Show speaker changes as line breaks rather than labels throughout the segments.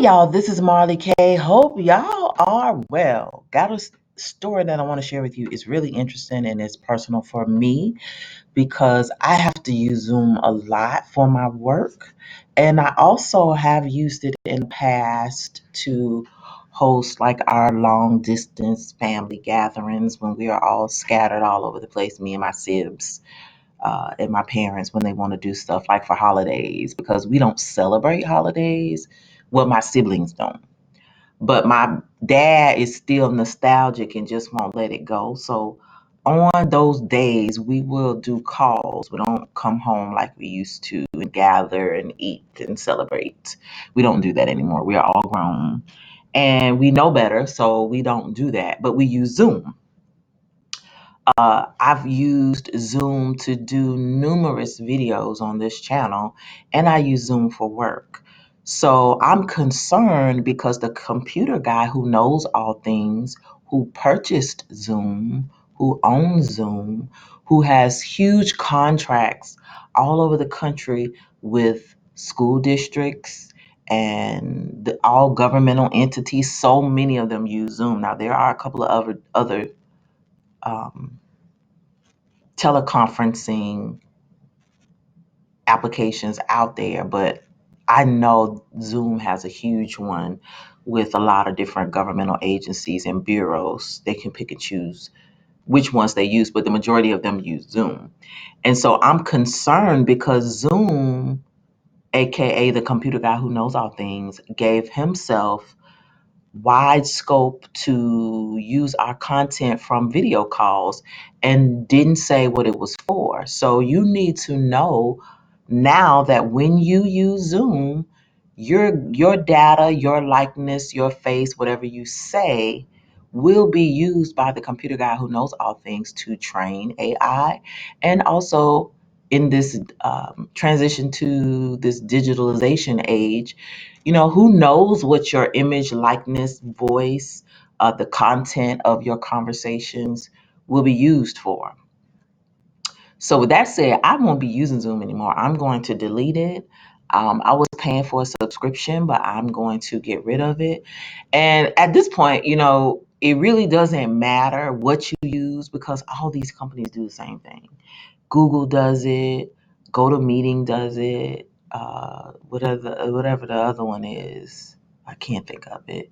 Y'all, this is Marley K. Hope y'all are well. Got a story that I want to share with you. It's really interesting and it's personal for me because I have to use Zoom a lot for my work. And I also have used it in the past to host like our long distance family gatherings when we are all scattered all over the place, me and my sibs. And my parents when they want to do stuff like for holidays because we don't celebrate holidays. Well, my siblings don't. But my dad is still nostalgic and just won't let it go. So on those days, we will do calls. We don't come home like we used to and gather and eat and celebrate. We don't do that anymore. We are all grown and we know better, so we don't do that. But we use Zoom. I've used Zoom to do numerous videos on this channel, and I use Zoom for work. So I'm concerned because the computer guy who knows all things, who purchased Zoom, who owns Zoom, who has huge contracts all over the country with school districts and all governmental entities, so many of them use Zoom. Now, there are a couple of other um, teleconferencing applications out there, but I know Zoom has a huge one with a lot of different governmental agencies and bureaus. They can pick and choose which ones they use, but the majority of them use Zoom. And so I'm concerned because Zoom, aka the computer guy who knows all things, gave himself wide scope to use our content from video calls and didn't say what it was for. So you need to know now that when you use Zoom, your data, your likeness, your face, whatever you say will be used by the computer guy who knows all things to train AI and also in this transition to this digitalization age, who knows what your image, likeness, voice, the content of your conversations will be used for. So, with that said, I won't be using Zoom anymore. I'm going to delete it. I was paying for a subscription, but I'm going to get rid of it. And at this point, it really doesn't matter what you use because all these companies do the same thing. Google does it, GoToMeeting does it, whatever the other one is. I can't think of it.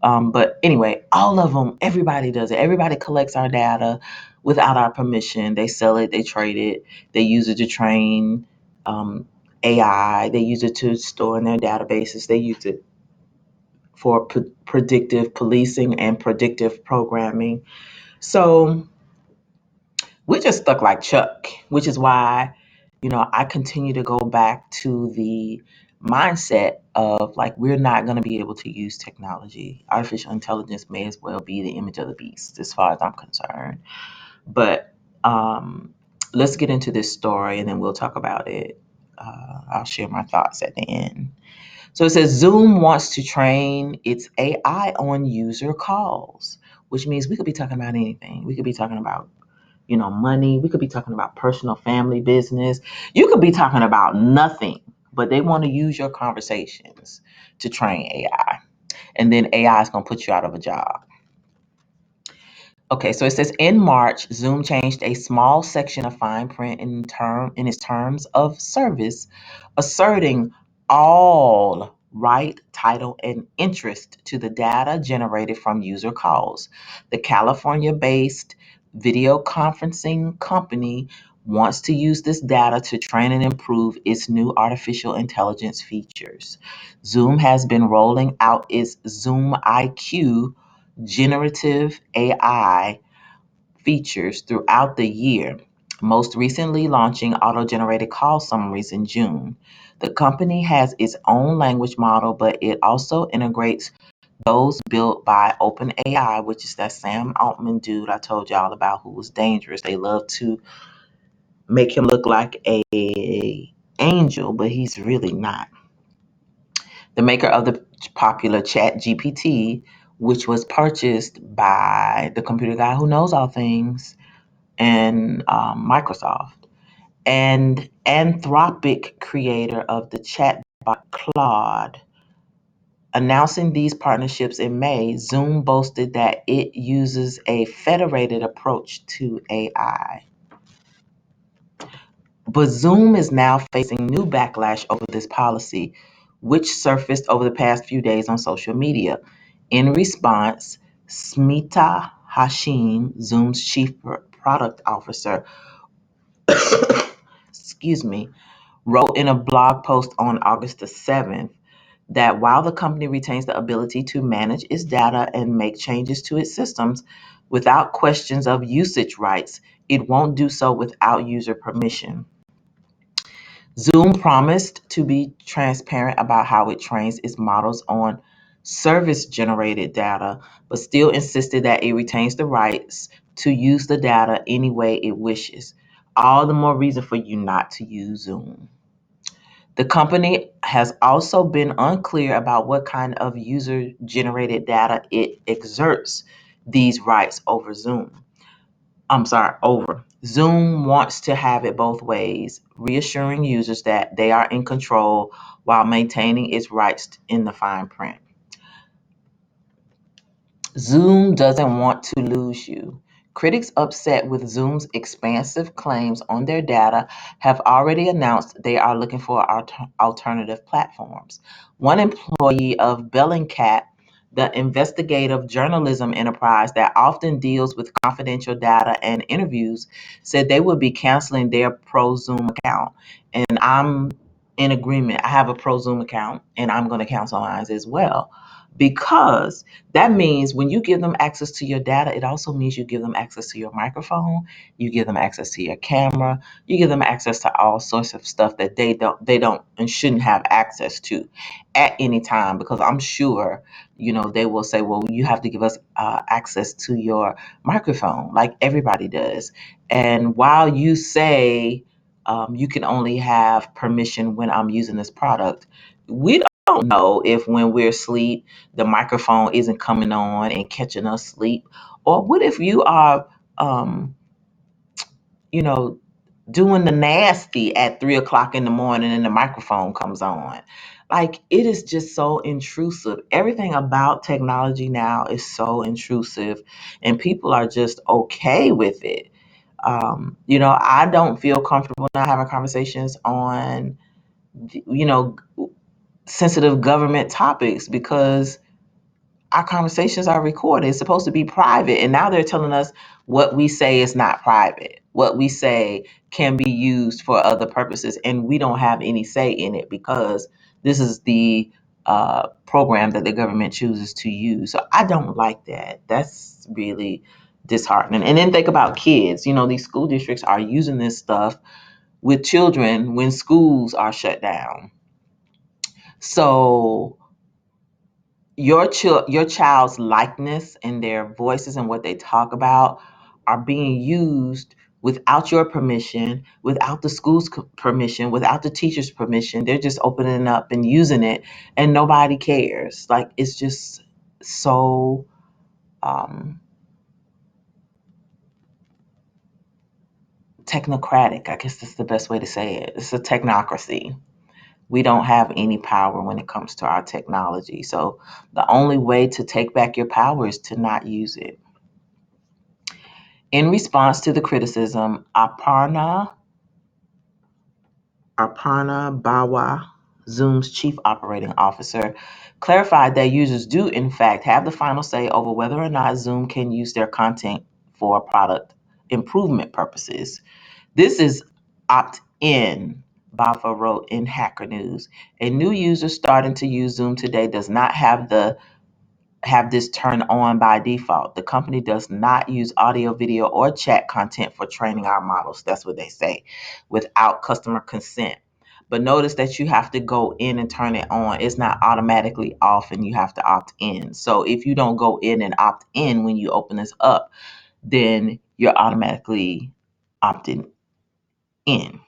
But anyway, all of them, everybody does it. Everybody collects our data without our permission. They sell it, they trade it, they use it to train AI, they use it to store in their databases, they use it for predictive policing and predictive programming. So we're just stuck like Chuck, which is why, I continue to go back to the mindset of like, we're not going to be able to use technology. Artificial intelligence may as well be the image of the beast, as far as I'm concerned. But let's get into this story and then we'll talk about it. I'll share my thoughts at the end. So it says Zoom wants to train its AI on user calls, which means we could be talking about anything. We could be talking about money. We could be talking about personal family business. You could be talking about nothing, but they want to use your conversations to train AI. And then AI is going to put you out of a job. Okay, so it says in March, Zoom changed a small section of fine print in its terms of service, asserting all right, title, and interest to the data generated from user calls. The California-based video conferencing company wants to use this data to train and improve its new artificial intelligence features. Zoom has been rolling out its Zoom IQ generative AI features throughout the year, most recently launching auto-generated call summaries in June. The company has its own language model, but it also integrates those built by OpenAI, which is that Sam Altman dude I told y'all about who was dangerous. They love to make him look like a angel, but he's really not. The maker of the popular Chat GPT, which was purchased by the computer guy who knows all things and Microsoft, and Anthropic creator of the chatbot Claude. Announcing these partnerships in May, Zoom boasted that it uses a federated approach to AI. But Zoom is now facing new backlash over this policy, which surfaced over the past few days on social media. In response, Smita Hashim, Zoom's chief product officer, excuse me, wrote in a blog post on August the 7th that while the company retains the ability to manage its data and make changes to its systems without questions of usage rights, it won't do so without user permission. Zoom promised to be transparent about how it trains its models on service generated data, but still insisted that it retains the rights to use the data any way it wishes. All the more reason for you not to use Zoom. The company has also been unclear about what kind of user generated data it exerts these rights over Zoom. I'm sorry, over. Zoom wants to have it both ways, reassuring users that they are in control while maintaining its rights in the fine print. Zoom doesn't want to lose you. Critics upset with Zoom's expansive claims on their data have already announced they are looking for alternative platforms. One employee of Bellingcat, the investigative journalism enterprise that often deals with confidential data and interviews, said they would be canceling their ProZoom account. And I'm in agreement. I have a ProZoom account and I'm going to cancel mine as well because that means when you give them access to your data, it also means you give them access to your microphone, you give them access to your camera, you give them access to all sorts of stuff that they don't and shouldn't have access to at any time because I'm sure they will say, well, you have to give us access to your microphone like everybody does. And while you say you can only have permission when I'm using this product, we don't know if when we're asleep the microphone isn't coming on and catching us asleep. Or what if you are, um, you know, doing the nasty at 3 o'clock in the morning and the microphone comes on? Like, it is just so intrusive. Everything about technology now is so intrusive, and people are just okay with it. I don't feel comfortable now having conversations on, you know, sensitive government topics because our conversations are recorded. It's supposed to be private. And now they're telling us what we say is not private. What we say can be used for other purposes. And we don't have any say in it because this is the program that the government chooses to use. So I don't like that. That's really disheartening. And then think about kids. These school districts are using this stuff with children when schools are shut down. So your child's likeness and their voices and what they talk about are being used without your permission, without the school's permission, without the teacher's permission. They're just opening it up and using it, and nobody cares. Like, it's just so um, technocratic. I guess that's the best way to say it. It's a technocracy. We don't have any power when it comes to our technology. So the only way to take back your power is to not use it. In response to the criticism, Aparna Bawa, Zoom's chief operating officer, clarified that users do, in fact, have the final say over whether or not Zoom can use their content for product improvement purposes. This is opt in, Bafa wrote in Hacker News. A new user starting to use Zoom today does not have this turned on by default. The company does not use audio, video, or chat content for training our models. That's what they say, without customer consent. But notice that you have to go in and turn it on. It's not automatically off and you have to opt in. So if you don't go in and opt in when you open this up, then you're automatically opted in.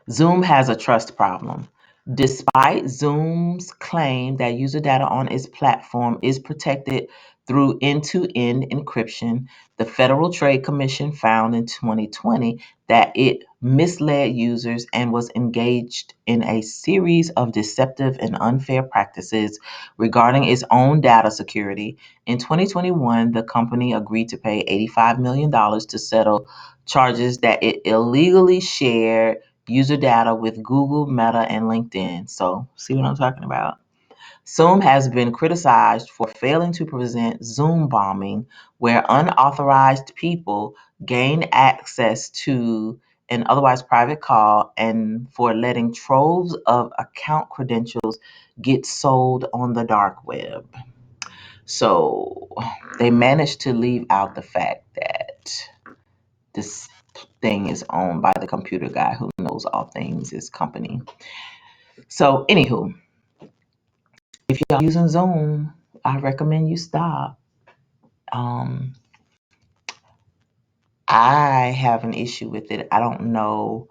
Zoom has a trust problem. Despite Zoom's claim that user data on its platform is protected through end-to-end encryption. The Federal Trade Commission found in 2020 that it misled users and was engaged in a series of deceptive and unfair practices regarding its own data security. In 2021, the company agreed to pay $85 million to settle charges that it illegally shared user data with Google, Meta, and LinkedIn. So, see what I'm talking about? Zoom has been criticized for failing to prevent Zoom bombing, where unauthorized people gain access to an otherwise private call, and for letting troves of account credentials get sold on the dark web. So they managed to leave out the fact that this thing is owned by the computer guy who knows all things, his company. So, anywho, if you're using Zoom, I recommend you stop. Um, I have an issue with it. I don't know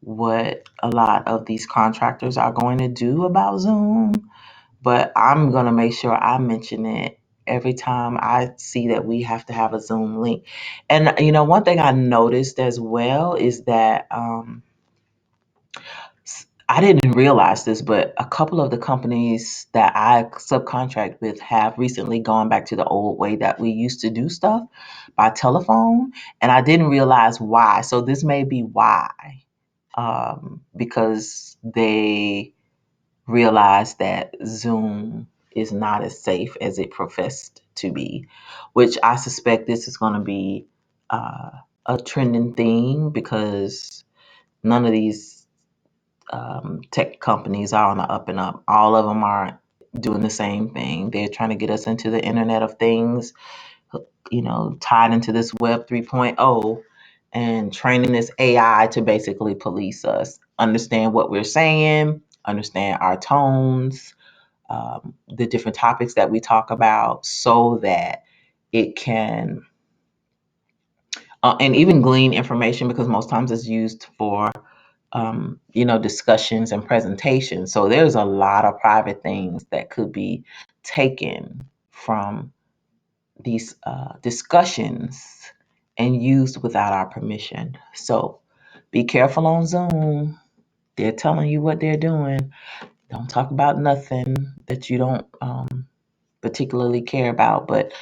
what a lot of these contractors are going to do about Zoom, but I'm going to make sure I mention it every time I see that we have to have a Zoom link. And, one thing I noticed as well is that I didn't realize this, but a couple of the companies that I subcontract with have recently gone back to the old way that we used to do stuff by telephone, and I didn't realize why. So this may be why, because they realized that Zoom is not as safe as it professed to be, which I suspect this is going to be a trending theme because none of these tech companies are on the up and up. All of them are doing the same thing. They're trying to get us into the Internet of Things, tied into this Web 3.0 and training this AI to basically police us, understand what we're saying, understand our tones, the different topics that we talk about, so that it can, and even glean information because most times it's used for discussions and presentations. So there's a lot of private things that could be taken from these discussions and used without our permission. So be careful on Zoom. They're telling you what they're doing. Don't talk about nothing that you don't particularly care about, but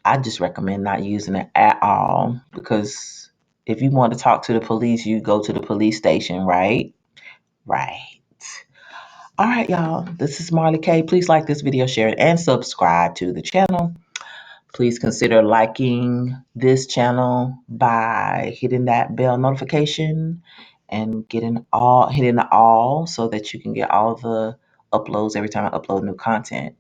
I just recommend not using it at all because if you want to talk to the police, you go to the police station, right? Right. All right, y'all. This is Marley K. Please like this video, share it, and subscribe to the channel. Please consider liking this channel by hitting that bell notification and hitting the all so that you can get all the uploads every time I upload new content.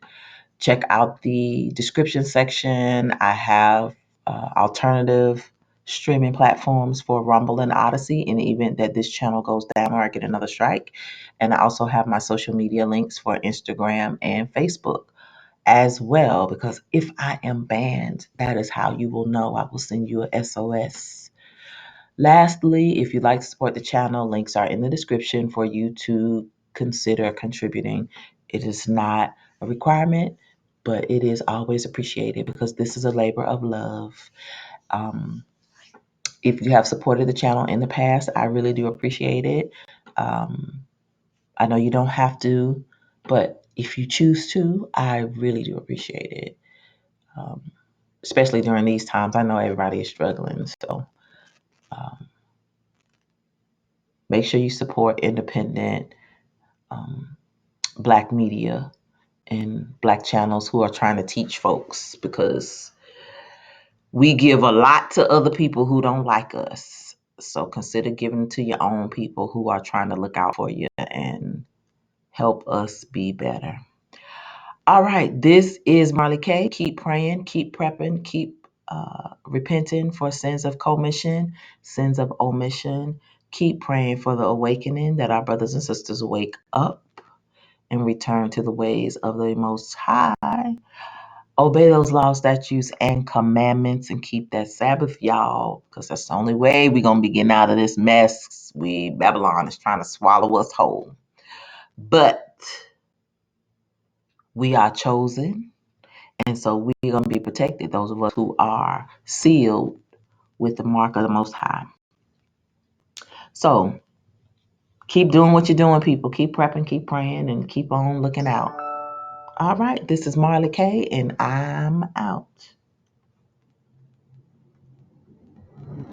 Check out the description section. I have alternative streaming platforms for Rumble and Odyssey in the event that this channel goes down or I get another strike. And I also have my social media links for Instagram and Facebook as well, because if I am banned, that is how you will know. I will send you a SOS. Lastly, if you'd like to support the channel, links are in the description for you to consider contributing. It is not a requirement, but it is always appreciated because this is a labor of love. Um, if you have supported the channel in the past, I really do appreciate it. I know you don't have to, but if you choose to, I really do appreciate it. Especially during these times, I know everybody is struggling. So um, make sure you support independent Black media and Black channels who are trying to teach folks, because we give a lot to other people who don't like us. So consider giving to your own people who are trying to look out for you and help us be better. All right, this is Marley K. Keep praying, keep prepping, keep repenting for sins of commission, sins of omission. Keep praying for the awakening that our brothers and sisters wake up and return to the ways of the Most High. Obey those laws, statutes, and commandments and keep that Sabbath, y'all, because that's the only way we're going to be getting out of this mess. Babylon is trying to swallow us whole. But we are chosen And so we're going to be protected, those of us who are sealed with the mark of the Most High. So keep doing what you're doing, people. Keep prepping, keep praying, and keep on looking out. All right, this is Marley K, and I'm out.